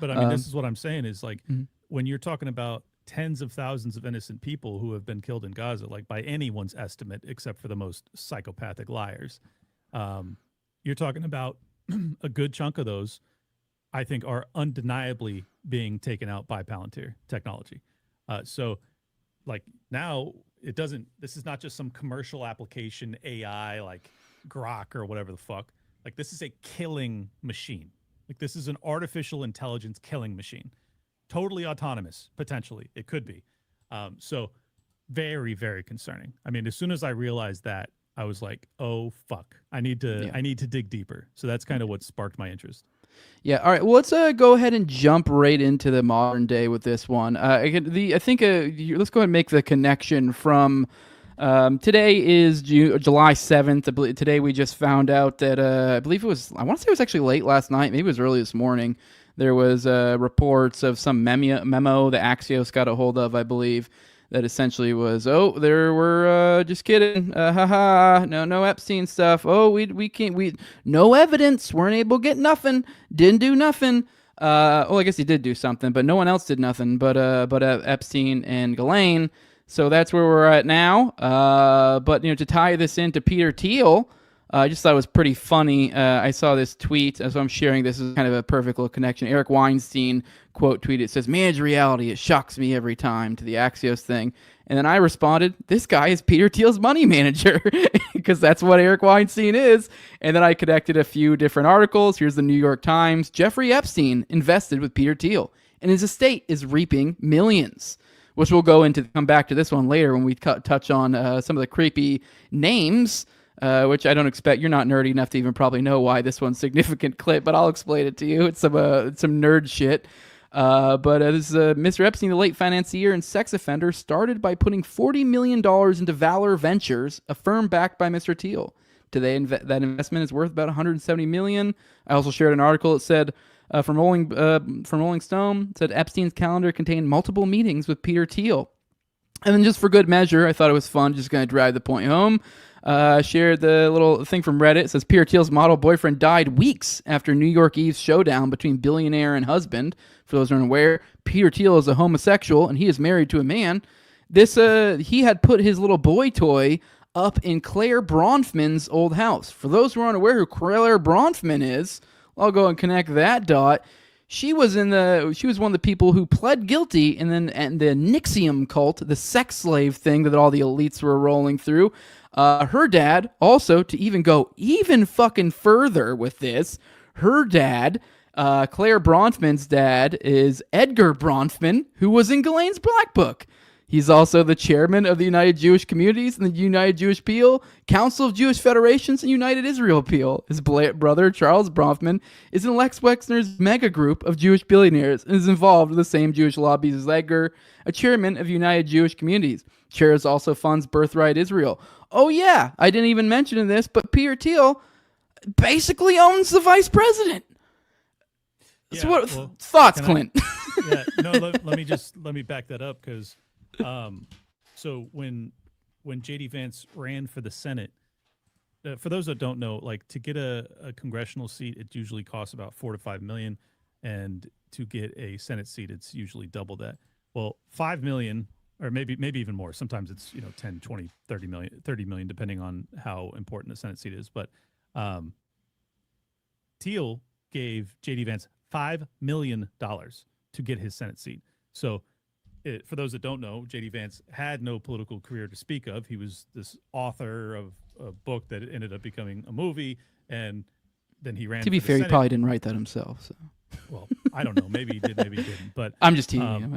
But I mean, this is what I'm saying is like when you're talking about tens of thousands of innocent people who have been killed in Gaza, like by anyone's estimate, except for the most psychopathic liars, you're talking about a good chunk of those, I think, are undeniably being taken out by Palantir technology. So, like now, this is not just some commercial application AI like Grok or whatever the fuck. Like this is a killing machine. Like this is an artificial intelligence killing machine. Totally autonomous, potentially. It could be. So very, very concerning. I mean, as soon as I realized that, I was like, oh fuck. I need to dig deeper. So that's kind of what sparked my interest. Yeah. All right. Well, let's go ahead and jump right into the modern day with this one. Let's go ahead and make the connection from today is July 7th. Today we just found out that I want to say it was actually late last night. Maybe it was early this morning. There was reports of some memo that Axios got a hold of, I believe, that essentially was, there were just kidding, no Epstein stuff. We can't, no evidence, weren't able to get nothing, didn't do nothing. I guess he did do something, but no one else did nothing but Epstein and Ghislaine. So that's where we're at now. But to tie this into Peter Thiel, I just thought it was pretty funny. I saw this tweet, so I'm sharing this as kind of a perfect little connection. Eric Weinstein quote tweeted, it says, "Manage reality, it shocks me every time," to the Axios thing. And then I responded, this guy is Peter Thiel's money manager, because that's what Eric Weinstein is. And then I connected a few different articles. Here's the New York Times. Jeffrey Epstein invested with Peter Thiel, and his estate is reaping millions. Which we'll come back to this one later when we touch on some of the creepy names, which I don't expect. You're not nerdy enough to even probably know why this one's significant clip, but I'll explain it to you. It's some nerd shit. This is Mr. Epstein, the late financier and sex offender, started by putting $40 million into Valor Ventures, a firm backed by Mr. Thiel. Today, that investment is worth about $170 million. I also shared an article that said, from Rolling Stone, said Epstein's calendar contained multiple meetings with Peter Thiel. And then just for good measure, I thought it was fun, just going to drive the point home. Shared the little thing from Reddit. It says Peter Thiel's model boyfriend died weeks after New York Eve's showdown between billionaire and husband. For those who aren't aware, Peter Thiel is a homosexual and he is married to a man. He had put his little boy toy up in Claire Bronfman's old house. For those who aren't aware who Claire Bronfman is, I'll go and connect that dot. She was one of the people who pled guilty and the Nixium cult, the sex slave thing that all the elites were rolling through. Her dad, also, to even go even fucking further with this, her dad, Claire Bronfman's dad, is Edgar Bronfman, who was in Ghislaine's Black Book. He's also the chairman of the United Jewish Communities and the United Jewish Appeal, Council of Jewish Federations, and United Israel Appeal. His brother, Charles Bronfman, is in Lex Wexner's mega group of Jewish billionaires and is involved with the same Jewish lobbies as Edgar, a chairman of United Jewish Communities. Chairs also funds Birthright Israel. Oh yeah, I didn't even mention this, but Peter Thiel basically owns the vice president. Thoughts, Clint? Let me back that up because so when JD Vance ran for the Senate, for those that don't know, like to get a congressional seat, it usually costs about $4 to $5 million, and to get a Senate seat, it's usually double that. Well, $5 million, or maybe even more. Sometimes it's 10, 20, 30 million, depending on how important the Senate seat is. But Thiel gave JD Vance $5 million to get his Senate seat. So for those that don't know, JD Vance had no political career to speak of. He was this author of a book that ended up becoming a movie, and then he ran. To be fair, he probably didn't write that himself. So. Well, I don't know. Maybe he did, maybe he didn't. But I'm just teasing him.